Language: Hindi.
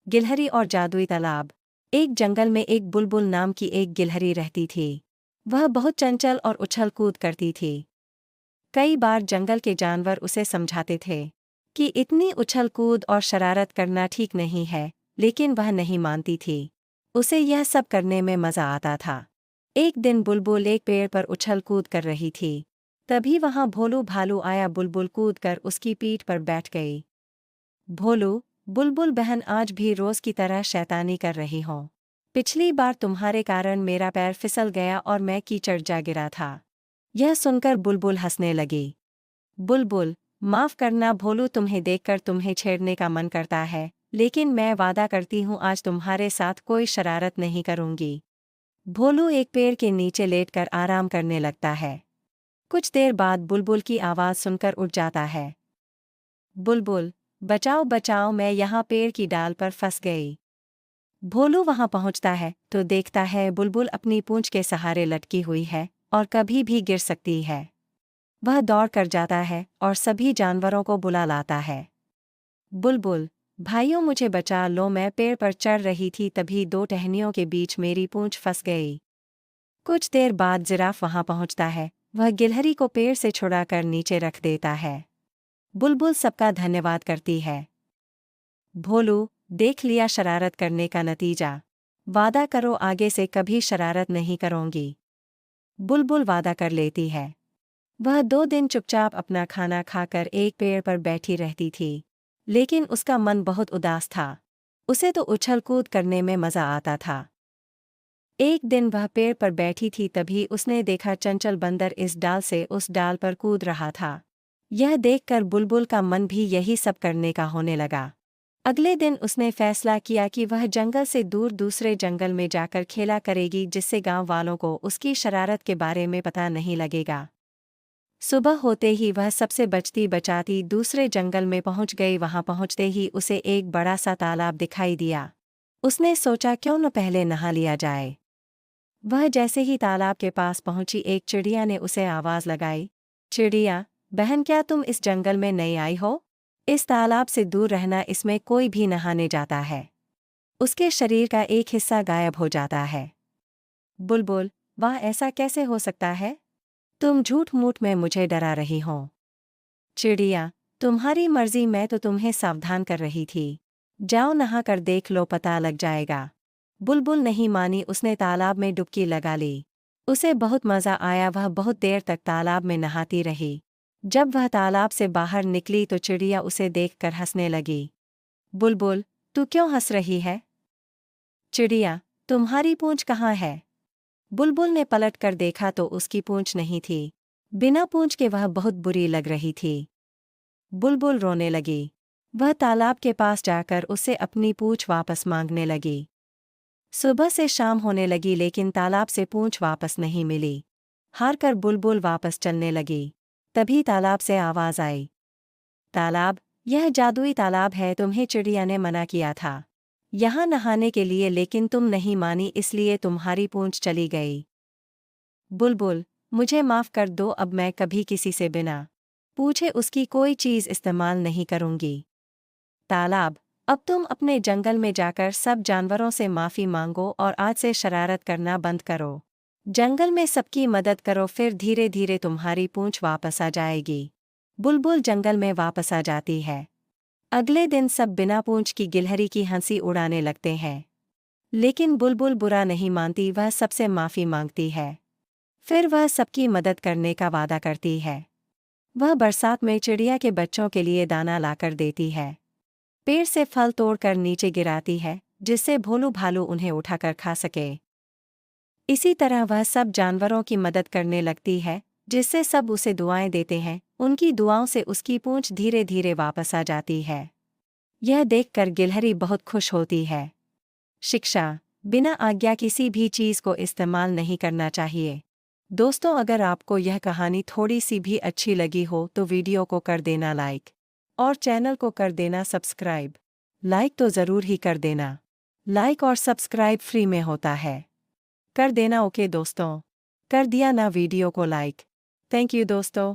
गिलहरी और जादुई तालाब। एक जंगल में एक बुलबुल नाम की एक गिलहरी रहती थी। वह बहुत चंचल और उछल कूद करती थी। कई बार जंगल के जानवर उसे समझाते थे कि इतनी उछल कूद और शरारत करना ठीक नहीं है, लेकिन वह नहीं मानती थी। उसे यह सब करने में मजा आता था। एक दिन बुलबुल एक पेड़ पर उछल कूद कर रही थी। तभी वहां भोलू भालू आया। बुलबुल कूद कर उसकी पीठ पर बैठ गई। भोलू, बुलबुल बहन आज भी रोज की तरह शैतानी कर रही हो। पिछली बार तुम्हारे कारण मेरा पैर फिसल गया और मैं कीचड़ जा गिरा था। यह सुनकर बुलबुल हंसने लगी। बुलबुल, माफ करना भोलू, तुम्हें देखकर तुम्हें छेड़ने का मन करता है, लेकिन मैं वादा करती हूँ आज तुम्हारे साथ कोई शरारत नहीं करूँगी। भोलू एक पेड़ के नीचे लेटकर आराम करने लगता है। कुछ देर बाद बुलबुल की आवाज़ सुनकर उठ जाता है। बुलबुल, बचाओ बचाओ, मैं यहाँ पेड़ की डाल पर फंस गई। भोलू वहां पहुंचता है तो देखता है बुलबुल अपनी पूंछ के सहारे लटकी हुई है और कभी भी गिर सकती है। वह दौड़ कर जाता है और सभी जानवरों को बुला लाता है। बुलबुल, भाइयों मुझे बचा लो, मैं पेड़ पर चढ़ रही थी तभी दो टहनियों के बीच मेरी पूंछ फंस गई। कुछ देर बाद जिराफ वहां पहुंचता है। वह गिलहरी को पेड़ से छुड़ाकर नीचे रख देता है। बुलबुल सबका धन्यवाद करती है। भोलू, देख लिया शरारत करने का नतीजा। वादा करो आगे से कभी शरारत नहीं करूंगी। बुलबुल वादा कर लेती है। वह 2 दिन चुपचाप अपना खाना खाकर एक पेड़ पर बैठी रहती थी, लेकिन उसका मन बहुत उदास था। उसे तो उछल कूद करने में मजा आता था। एक दिन वह पेड़ पर बैठी थी तभी उसने देखा चंचल बंदर इस डाल से उस डाल पर कूद रहा था। यह देखकर बुलबुल का मन भी यही सब करने का होने लगा। अगले दिन उसने फैसला किया कि वह जंगल से दूर दूसरे जंगल में जाकर खेला करेगी, जिससे गांव वालों को उसकी शरारत के बारे में पता नहीं लगेगा। सुबह होते ही वह सबसे बचती बचाती दूसरे जंगल में पहुंच गई। वहां पहुंचते ही उसे एक बड़ा सा तालाब दिखाई दिया। उसने सोचा क्यों न पहले नहा लिया जाए। वह जैसे ही तालाब के पास पहुंची एक चिड़िया ने उसे आवाज लगाई। चिड़िया बहन, क्या तुम इस जंगल में नई आई हो? इस तालाब से दूर रहना, इसमें कोई भी नहाने जाता है उसके शरीर का एक हिस्सा गायब हो जाता है। बुलबुल, वाह, ऐसा कैसे हो सकता है? तुम झूठ मूठ में मुझे डरा रही हो। चिड़िया, तुम्हारी मर्जी, मैं तो तुम्हें सावधान कर रही थी। जाओ नहा कर देख लो, पता लग जाएगा। बुलबुल नहीं मानी। उसने तालाब में डुबकी लगा ली। उसे बहुत मजा आया। वह बहुत देर तक तालाब में नहाती रही। जब वह तालाब से बाहर निकली तो चिड़िया उसे देखकर हंसने लगी। बुलबुल, तू क्यों हंस रही है? चिड़िया, तुम्हारी पूंछ कहाँ है? बुलबुल ने पलट कर देखा तो उसकी पूंछ नहीं थी। बिना पूंछ के वह बहुत बुरी लग रही थी। बुलबुल रोने लगी। वह तालाब के पास जाकर उससे अपनी पूंछ वापस मांगने लगी। सुबह से शाम होने लगी लेकिन तालाब से पूंछ वापस नहीं मिली। हार कर बुलबुल वापस चलने लगी। तभी तालाब से आवाज आई। तालाब, यह जादुई तालाब है, तुम्हें चिड़िया ने मना किया था यहाँ नहाने के लिए, लेकिन तुम नहीं मानी, इसलिए तुम्हारी पूंछ चली गई। बुलबुल, मुझे माफ कर दो, अब मैं कभी किसी से बिना पूछे उसकी कोई चीज इस्तेमाल नहीं करूंगी। तालाब, अब तुम अपने जंगल में जाकर सब जानवरों से माफी मांगो और आज से शरारत करना बंद करो। जंगल में सबकी मदद करो, फिर धीरे धीरे तुम्हारी पूंछ वापस आ जाएगी। बुलबुल जंगल में वापस आ जाती है। अगले दिन सब बिना पूंछ की गिलहरी की हंसी उड़ाने लगते हैं। लेकिन बुलबुल बुरा नहीं मानती। वह सबसे माफी मांगती है। फिर वह सबकी मदद करने का वादा करती है। वह बरसात में चिड़िया के बच्चों के लिए दाना लाकर देती है। पेड़ से फल तोड़कर नीचे गिराती है, जिससे भोलू भालू उन्हें उठाकर खा सके। इसी तरह वह सब जानवरों की मदद करने लगती है, जिससे सब उसे दुआएं देते हैं। उनकी दुआओं से उसकी पूंछ धीरे धीरे वापस आ जाती है। यह देखकर गिलहरी बहुत खुश होती है। शिक्षा, बिना आज्ञा किसी भी चीज को इस्तेमाल नहीं करना चाहिए। दोस्तों, अगर आपको यह कहानी थोड़ी सी भी अच्छी लगी हो तो वीडियो को कर देना लाइक और चैनल को कर देना सब्सक्राइब। लाइक तो ज़रूर ही कर देना। लाइक और सब्सक्राइब फ्री में होता है। कर देना। ओके दोस्तों, कर दिया ना वीडियो को लाइक। थैंक यू दोस्तों।